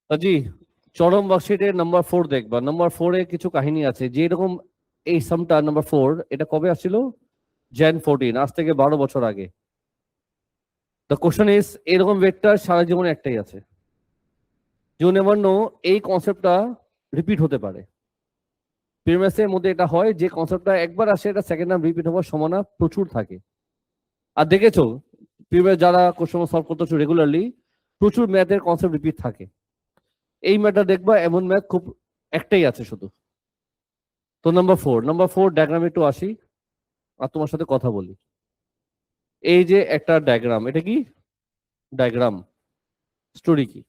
জি, চরম ওয়ার্কশিটের নাম্বার 4 দেখবা। নাম্বার 4 এ কিছু কাহিনী আছে। যে এরকম এই সামটা নাম্বার 4 এটা কবে আসছিল? jan 14, আজ থেকে 12 বছর আগে। দ্য কোশ্চেন ইজ, এরকম ভেক্টর সারা জীবনে একটাই আছে। ইউ নেভার নো, এই কনসেপ্টটা রিপিট হতে পারে। প্রিমিয়াসের মধ্যে এটা হয় যে কনসেপ্টটা একবার আসে, এটা সেকেন্ড টাইম রিপিট হওয়ার সম্ভাবনা প্রচুর থাকে। আর দেখেছো প্রিমিয়াস যারা কোশ্চেন সলভ করতেছো রেগুলারলি, প্রচুর ম্যাথের কনসেপ্ট রিপিট থাকে। এই ম্যাথটা দেখবা এমন ম্যাথ খুব একটাই আছে শুধু। তো নাম্বার 4 ডায়াগ্রামে একটু আসি আর তোমার সাথে কথা বলি। এই যে একটা ডায়াগ্রাম, এটা কি ডায়াগ্রাম? স্টোরি কি?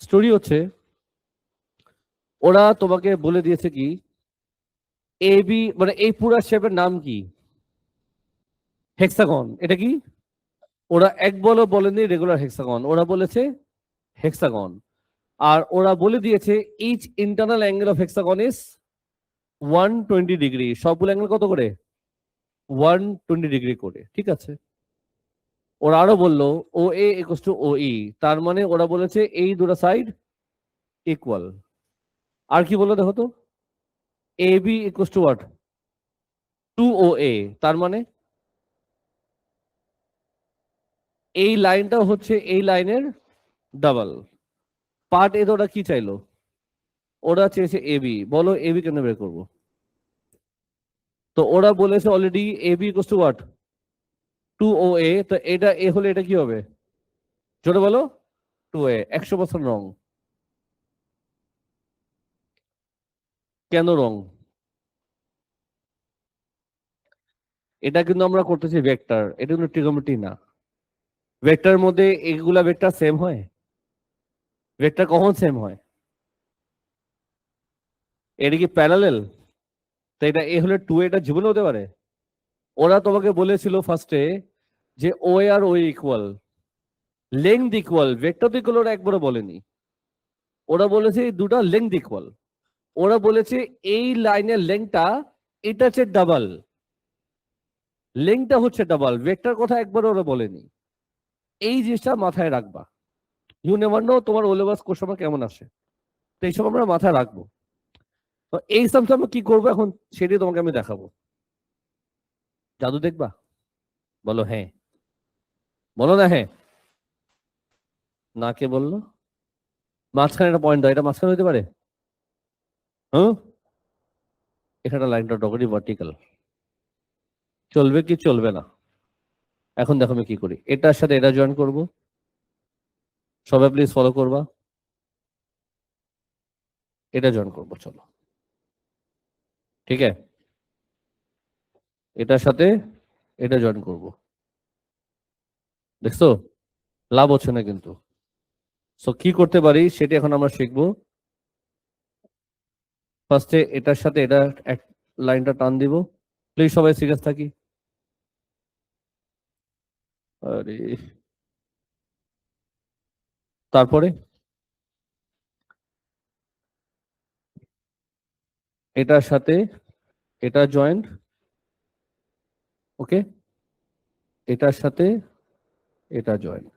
স্টোরি হচ্ছে ওরা তোমাকে বলে দিয়েছে কি এ বি, মানে এই পুরো শেপের নাম কি? হেক্সাগন। এটা কি? ওরা এক বলেনি রেগুলার হেক্সাগন, ওরা বলেছে হেক্সাগন। আর ওরা বলে দিয়েছে each internal angle of hexagon is 120 degree. সবগুলো অ্যাঙ্গেল কত করে? 120 ডিগ্রি করে, ঠিক আছে। ওরা আরো বললো ও এ ইকুয়ালস টু ও ই, তার মানে ওরা বলেছে এই দুটো সাইড ইকুয়াল। আর কি বললো দেখো তো, A B equals to what? 2OA, তার মানে এই লাইনটা হচ্ছে এই লাইনের ডাবল। পার্ট এ ওরা কি চাইলো? ওরা চেয়েছে এবি। বলো এবি কেন বের করবো? তো ওরা বলেছে already A B equals to what? 2OA। তো এটা এ হলে এটা কি হবে? জোরে বলো। 2A। 100% রং। কেন রং? এটা কিন্তু আমরা করতেছি ভেক্টর, এটা কিন্তু ট্রিগোনোমেট্রি না। ভেক্টরের মধ্যে এগুলা ভেক্টর সেম হয়? ভেক্টর কখন সেম হয়? এটা কি প্যারালেল? তো এটা এ হলে 2A, এটা জীবনে হতে পারে? ওরা তোমাকে বলেছিল ফার্স্টে যে ও আর ও ইকুয়াল, লেংথ ইকুয়াল। ভেক্টর তো ইকুয়াল ওরা একবারও বলেনি। ওরা বলেছে দুটো লেংথ ইকুয়াল। ওরা বলেছে এই লাইনের লেংথটা এটা হচ্ছে ডাবল, লেংথটা হচ্ছে ডাবল। ভেক্টর কথা একবারও ওরা বলেনি। এই জিনিসটা মাথায় রাখবা। ইউ নেভার নো তোমার ওলেবাস কোশ্চেন কেমন আসে, তো এইসব আমরা মাথায় রাখবো। তো এই সামটা আমরা কি করবো এখন সেটাই তোমাকে আমি দেখাবো। জাদু দেখবা? বলো হ্যাঁ। বলো না হ্যাঁ। না কে বললো? মাঝখানে একটা পয়েন্ট দাও, এটা মাঝখানে হতে পারে? হ্যাঁ, এখানে লাইনটা ডগরি ভার্টিক্যাল, চলবে কি চলবে না? এখন দেখো আমি কি করি, এটার সাথে এটা জয়েন করব। সবাই প্লিজ ফলো করবা। এটা জয়েন করব, চলো। ঠিক আছে, এটার সাথে এটা জয়েন করব। দেখছো লাভ হচ্ছে না কিন্তু। সো কি করতে পারি সেটা এখন আমরা শিখবো। ফার্স্টে এটার সাথে এটা এক লাইনটা টান দিব। প্লিজ সবাই সিরিয়াস থাকি। আরে, তারপরে এটার সাথে এটা জয়েন্ট। ওকে, এটার সাথে এটা জয়েন্ট।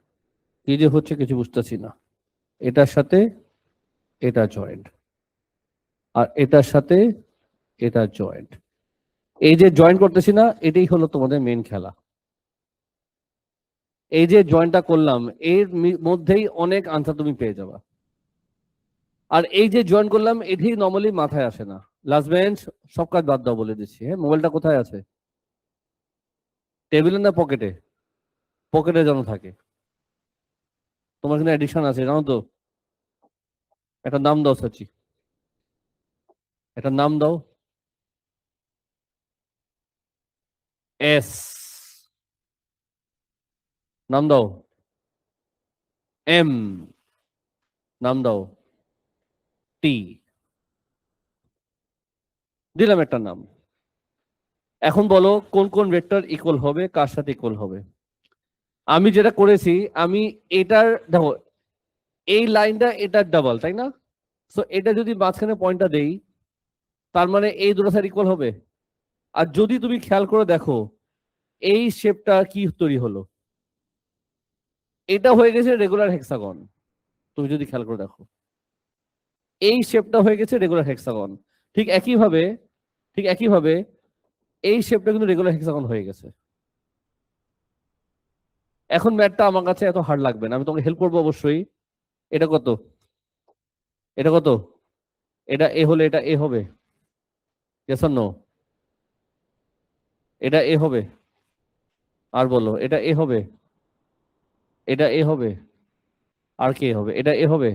কি যে হচ্ছে কিছু বুঝতেছি না। এটার সাথে এটা জয়েন্ট, আর এটার সাথে এটা জয়েন্ট। এই যে জয়েন্ট করতেছি না, এটাই হলো তোমাদের মেন খেলা। এই যে জয়েন্টটা করলাম এর মধ্যেই অনেক আনসার তুমি পেয়ে যাবা। আর এই যে জয়েন করলাম এটাই নর্মালি মাথায় আসে না। লাস্ট বেঞ্চ, সব কাজ বাদ দাও বলে দিচ্ছি। হ্যাঁ, মোবাইলটা কোথায় আছে? টেবিলে না পকেটে? পকেটে যেন থাকে। তোমার কিন্তু অ্যাডিকশন আছে জানো তো। একটা নাম দাও সাচি, একটা নাম দাও। এস, নাম দাও। এম, নাম দাও। টি, দিলাম একটা নাম। এখন বলো কোন কোন ভেক্টর ইকুয়াল হবে, কার সাথে ইকুয়াল হবে। আমি যেটা করেছি, আমি এটার দেখো এই লাইনটা এটার ডাবল, তাই না? সো এটা যদি মাঝখানে পয়েন্টটা দেই, তার মানে এই দুটো সাইড ইকুয়াল হবে। আর যদি তুমি খেয়াল করে দেখো এই শেপটা কি তৈরি হলো, এটা হয়ে গেছে রেগুলার হেক্সাগন। তুমি যদি খেয়াল করে দেখো, এই শেপটা হয়ে গেছে রেগুলার হেক্সাগন। ঠিক একইভাবে এই শেপটা কিন্তু রেগুলার হেক্সাগন হয়ে গেছে। এখন ম্যাথটা আমার কাছে এত হার্ড লাগবে না, আমি তোমাকে হেল্প করবো অবশ্যই। এটা কত, এটা কত, এটা এ হলে এটা এ হবে, ইয়েস অর নো? এটা এ হবে, আর বলো এটা এ হবে, এটা এ হবে, আর কে হবে, এটা এ হবে।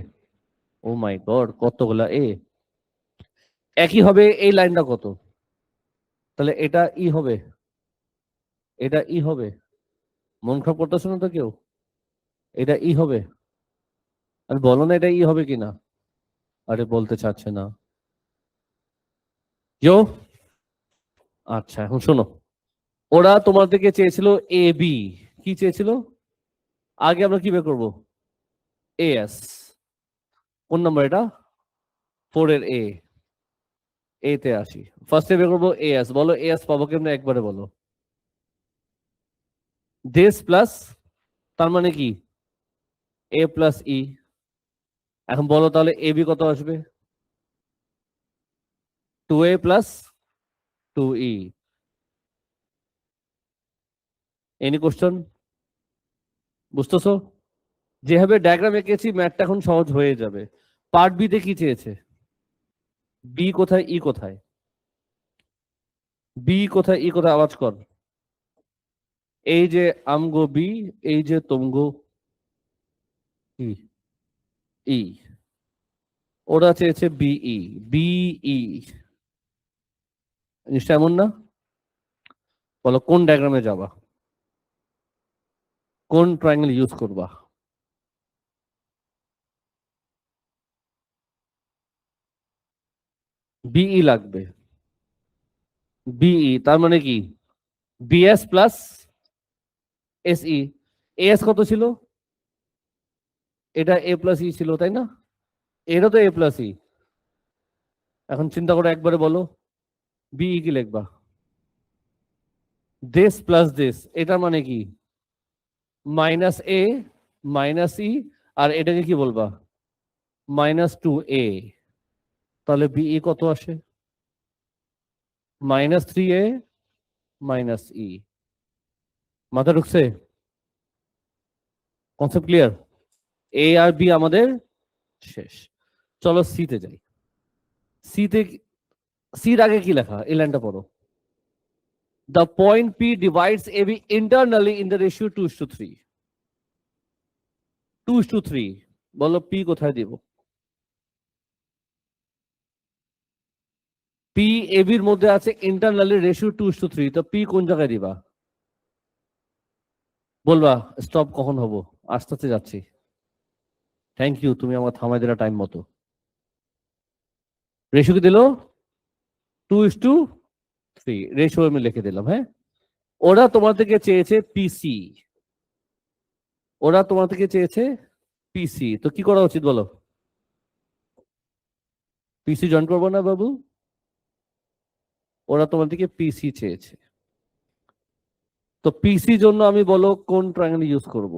ও মাই গড, কতগুলা এ। একই হবে এই লাইনটা কত, তাহলে এটা ই হবে, এটা ই হবে। মন খারাপ করতেছো না তো কেউ? এটা ই হবে, আর বলো না এটা ই হবে কিনা। আরে বলতে চাচ্ছে না কেউ। আচ্ছা এখন শোনো, ওরা তোমার থেকে চেয়েছিল এ বি, কি চেয়েছিল? আগে আমরা কি বের করবো? A S. কোন নাম্বার এটা? 4 এর এ, এ তে আসি। ফার্স্টে বের করবো এ এস। বলো এ এস পাবো কেমনে, একবারে বলো। দিস প্লাস, তার মানে কি এ প্লাস ই। এখন বলো তাহলে এ বি কত আসবে? 2a plus 2e। Any question? বুঝতেছো? যেভাবে ডায়াগ্রাম এঁকেছি ম্যাথটা এখন সহজ হয়ে যাবে। পার্ট বি তে কি চেয়েছে? বি কোথায় ই কোথায়? বি কোথায় ই কোথায়, আওয়াজ কর। এই যে আমগো বি, এই যে তুমগো ই, ই। ওরা চেয়েছে বিই, বিই। জিনিসটা এমন না? বলো কোন ডায়াগ্রামে যাবা, কোন ট্রায়াঙ্গেল ইউজ করবা? বিই লাগবে। বিই তার মানে কি বিএস প্লাস এসই। এস কত ছিল? এটা এ প্লাস ই ছিল তাই না? এটা তো এ প্লাস ই। এখন চিন্তা করে একবারে বলো বিই কি লিখবা? দিস প্লাস দিস, এটা মানে কি মাইনাস এ মাইনাস ই, আর এটাকে কি বলবা? -2a। তাহলে বিই কত আসে? -3a minus E. মাথা ঢুকছে? Concept clear? এ আর বি আমাদের শেষ। চলো সি তে যাই। সি তে, সির আগে কি লেখা, এই লাইনটা পড়ো। The point P divides AB internally in the ratio 2:3। 2:3, বলো P কোথায় দিব? P AB এর মধ্যে আছে ইন্টারনালি রেশিও 2:3, তো P কোন জায়গায় দিবা? বলবা স্টপ কখন হবো, আস্তে আস্তে যাচ্ছি। থ্যাংক ইউ, তুমি আমার থামাই দিলা টাইম মতো। রেশিও কি দিল? 2:3 রেশিও আমি লিখে দিলাম। হ্যাঁ, ওরা তোমার থেকে চেয়েছে পিসি, ওরা তোমার থেকে চেয়েছে পিসি, তো কি করা উচিত বলো? পিসি জয়েন করবো না বাবু? ওরা তোমার থেকে পিসি চেয়েছে, তো পিসি জন্য আমি বলো কোন ট্রায়াঙ্গেল ইউজ করব?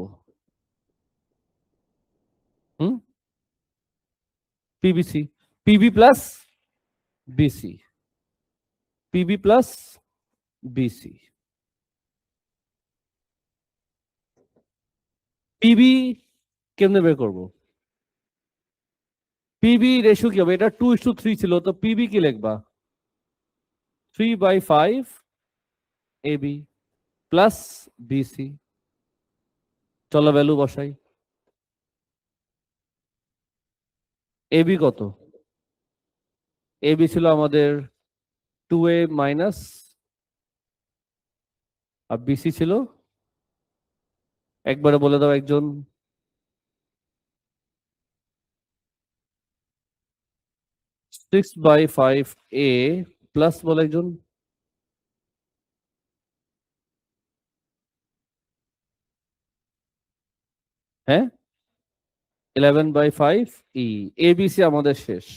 হুম, PBC. PB plus BC, PB plus BC. PB কেমনে বের করবো? পিবি রেশিও কি হবে? এটা 2:3 ছিল, তো পিবি কি লিখবা? 3/5 এবি প্লাস বিসি। চলো ভ্যালু বসাই। এবি কত? এবি ছিল আমাদের 2a মাইনাস, আর বিসি ছিল, একবারে বলে দাও একজন। 6/5a প্লাস বলে একজন। হ্যাঁ, 11/5 ই। এবিসি আমাদের শেষ।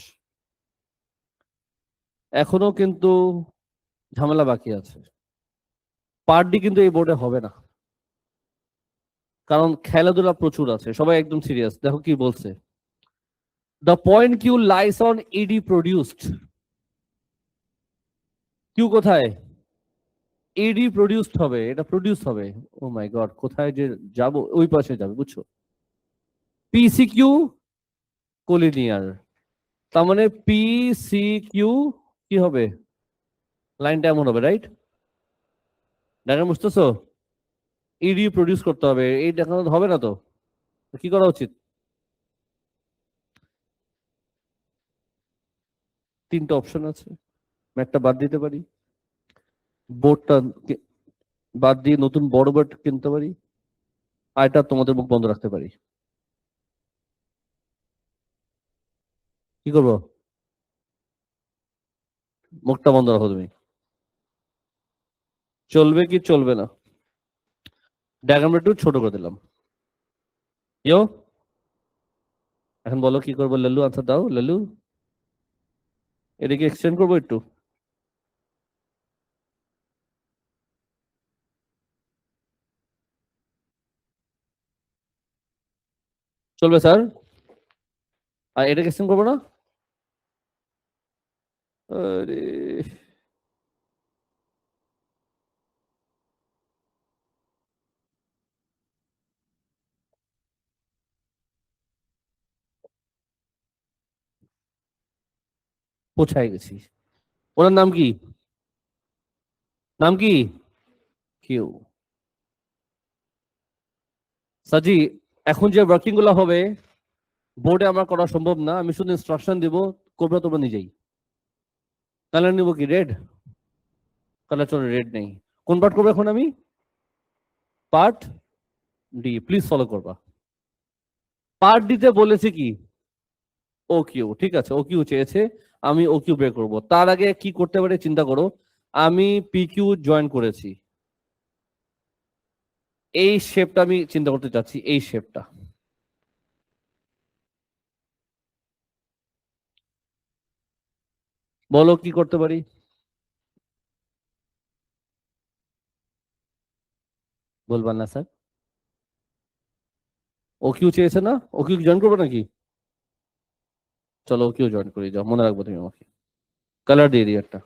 এখনো কিন্তু ঝামেলা বাকি আছে। পার্ট ডি কিন্তু এই বোর্ডে হবে না, কারণ খেলাধুলা প্রচুর আছে। সবাই একদম সিরিয়াস, দেখো কি বলছে। The point Q lies on E D produced. Q কোথায়? এডি প্রডিউসড হবে, এটা প্রডিউস হবে। ও মাই গড, কোথায় যে যাব, ওই পাশে যাবে, বুঝছো? পিসি কিউ কোলিনিয়ার, তার মানে পিসি কিউ কি হবে? লাইনটা এমন হবে, রাইট? ডায়াগ্রাম বুঝতেছো? ইডি প্রডিউস করতে হবে, এই দেখানো হবে না তো, কি করা উচিত? তিনটা অপশন আছে, একটা বাদ দিতে পারি, বোর্ডটা বাদ দিয়ে নতুন বড় বোর্ড কিনতে পারি, আর এটা তোমাদের মুখ বন্ধ রাখতে পারি। কি করবো? মুখটা বন্ধ রাখো তুমি। চলবে কি চলবে না? ডায়াগ্রামটা একটু ছোট করে দিলাম। ইয়ো, এখন বলো কি করবো? লাল্লু আনসার দাও, লাল্লু। এদিকে এক্সটেন্ড করবো একটু। চলবে স্যার? আর এটাকে এক্সটেন্ড করবো না? আরে, পৌঁছায় গেছি। ওনার নাম কি? নাম কি? কিউ। সাজি, এখন যে ওয়ার্কিং গুলো হবে বোর্ডে আমার করা সম্ভব না, আমি শুধু ইনস্ট্রাকশন দিব, করবে তোমরা নিজেই। কালার নিব কি রেড? কালার চলো রেড নেই। কোন পার্ট করবো এখন আমি? পার্ট ডি, প্লিজ ফলো করবা। পার্ট ডিতে বলেছে কি? ও কিউ, ঠিক আছে, ও কিউ চেয়েছে, আমি ও কিউ বের করবো। তার আগে কি করতে পারি চিন্তা করো। আমি পি কিউ জয়েন করেছি, এই শেপটা আমি চিন্তা করতে চাচ্ছি, এই শেপটা। বলো কি করতে পারি? বলবা না স্যার? ও কিউ চেয়েছে না, ও কিউ জয়েন করবো নাকি? চলো ও কিউ জয়েন করি, যাও, মনে রাখবো তুমি আমাকে। কালার দিয়ে দিই একটা।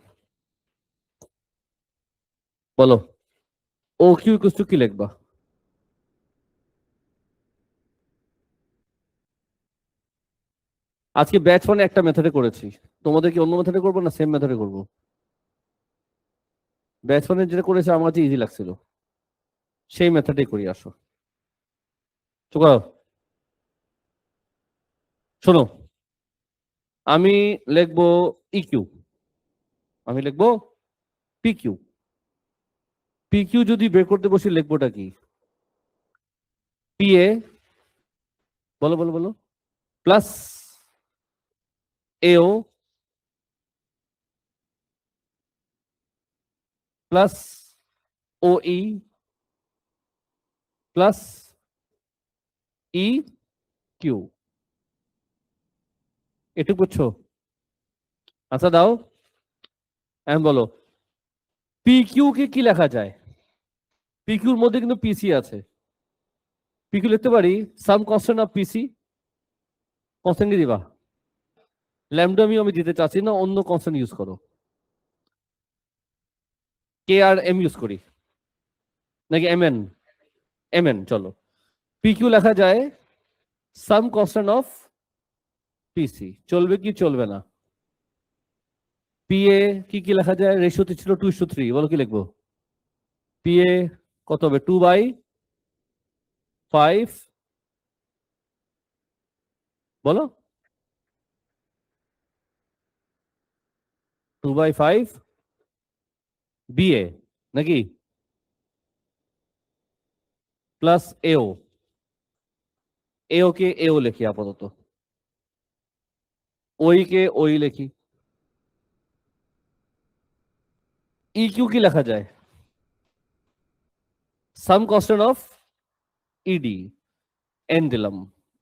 বলো ও কিউ ইকুয়ালস টু কি লিখবা? আজকে ব্যাচ ওয়ানে একটা মেথডে করেছি, তোমাদের কি অন্য মেথডে করবো না সেম মেথডে করবো? ব্যাচ ওয়ানে যেটা করেছে আমার কাছে ইজি লাগছিল, সেই মেথডেই করি, আসো। চুপ করো। শোনো, আমি লিখবো ইকিউ, আমি লিখবো পি কিউ। পি কিউ যদি বের করতে বসি লিখবোটা কি? পি এ, বলো বলো বলো, প্লাস এও প্লাস ও ই প্লাস ই কিউ। এটুকু বুঝছো? আচ্ছা দাও, এখন বলো পি কিউ কে কি লেখা যায়? পি কিউর মধ্যে কিন্তু পিসি আছে, পি কিউ লিখতে পারি সাম কনস্ট্যান্ট অফ পিসি। কনস্ট্যান্ট কি দিবা? ল্যামডা মিউ আমি দিতে চাচ্ছি না, অন্য কনস্ট্যান্ট ইউজ করো। কে আর এম ইউজ করি নাকি এম এন? এম এন, চলো। পি কিউ লেখা যায় সাম কনস্ট্যান্ট অফ পিসি, চলবে কি চলবে না? পি এ কি কি লেখা যায়? রেশিওতে ছিল 2:3, বলো কি লিখবো? পি এ কত হবে? 2/5, বলো। 2/5 বিএ নাকি প্লাস এও। এও কে এও লিখি আপাতত, ওই কে ওই লিখি। ই কিউ কি লেখা যায়? সাম কনস্ট্যান্ট অফ ইডি, এন দিলাম,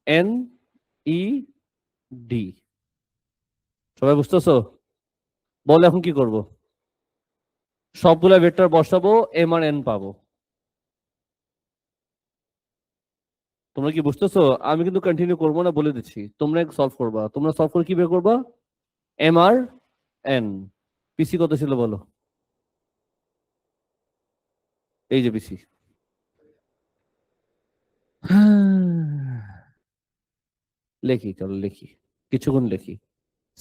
এন ই ডি। সবাই বুঝতেছো? বল এখন কি করব? সবগুলা ভেক্টর বসাবো, এম আর এন পাবো। তোমরা কি বুঝতেছো? আমি কিন্তু কন্টিনিউ করবো না, বলে দিচ্ছি। তোমরা সলভ করবা, তোমরা সলভ করে কি বের করবা? M R N. পিসি কত ছিল বলো? এই যে পিসি। লেখি, চলো লিখি, কিছুক্ষণ লিখি।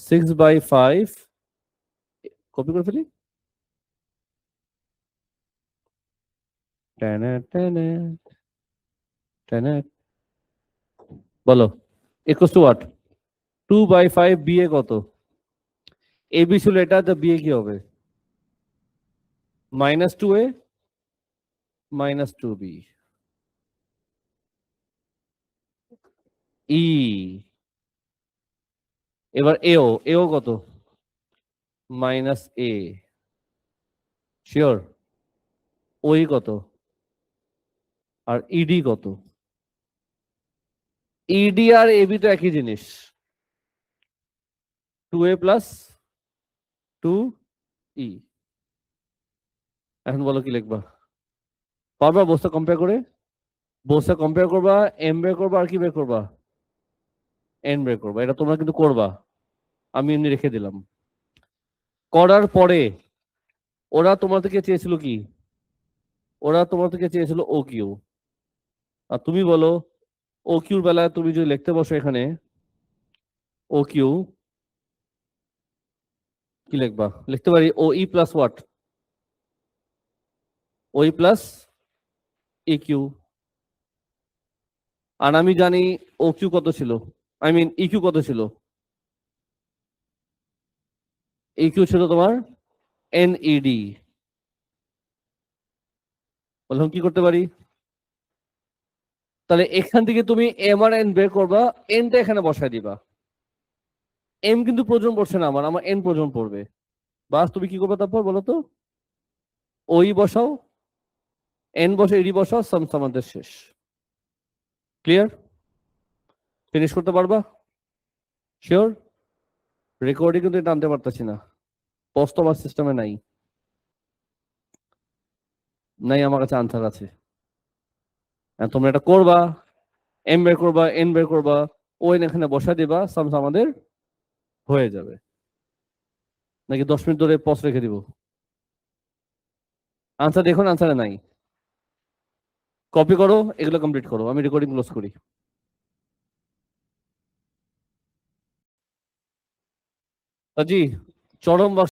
6/5 কপি করে ফেলি। টেনে টেনে টেনে, বলো ইকুয়াল টু হোয়াট? 2/5 বিএ কত? এ বি ছিল এটা, তো বিএ কি হবে? -2a -2b। ই, এবার এও, এও কত? -a। শিওর? ওই কত? আর ইডি কত? ইডি আর এবি তো একই জিনিস। 2a plus 2e। এখন বলো কি লিখবা? পারবা বস্তা কম্পেয়ার করে? বস্তা কম্পেয়ার করবা, এম বের করবা, আর কি বের করবা? এন বের করবা। এটা তোমরা কিন্তু করবা, আমি এমনি রেখে দিলাম। করার পরে ওরা তোমার থেকে চেয়েছিল কি? ওরা তোমার থেকে চেয়েছিল ও কিউ। আর তুমি বলো, ও কিউর বেলায় তুমি যদি লিখতে বসো এখানে ও কিউ, কি লিখবা? লিখতে পারি O E plus what? O E plus E Q. আর আমি জানি ও কিউ কত ছিল, আই মিন ই কিউ কত ছিল? ই কিউ ছিল তোমার এনইডি। বললাম কি করতে পারি? তাহলে এখান থেকে তুমি এম আর এন বের করবা, এনটা এখানে বসায় দিবা। এম কিন্তু প্রয়োজন পড়ছে না, আমার আমার এন প্রয়োজন পড়বে। বাস তুমি কি করবে তারপর বলো তো? ওই বসাও, এন বসে ইডি বসাও, সাম আমাদের শেষ। ক্লিয়ার? ফিনিশ করতে পারবা? শিওর? রেকর্ডিং কিন্তু এটা আনতে পারতেছি না, পোস্ট আমার সিস্টেমে নাই। নাই, আমার কাছে আনসার আছে। তোমরা এটা করবা, এম বের করবা, এন বের করবা, ও এন এখানে বসা দিবা, সামস আমাদের হয়ে যাবে। নাকি 10 মিনিট ধরে পজ রেখে দিব? আনসার দেখুন, আনসারে নাই। কপি করো, এগুলো কমপ্লিট করো, আমি রেকর্ডিং ক্লোজ করি। জি, চরম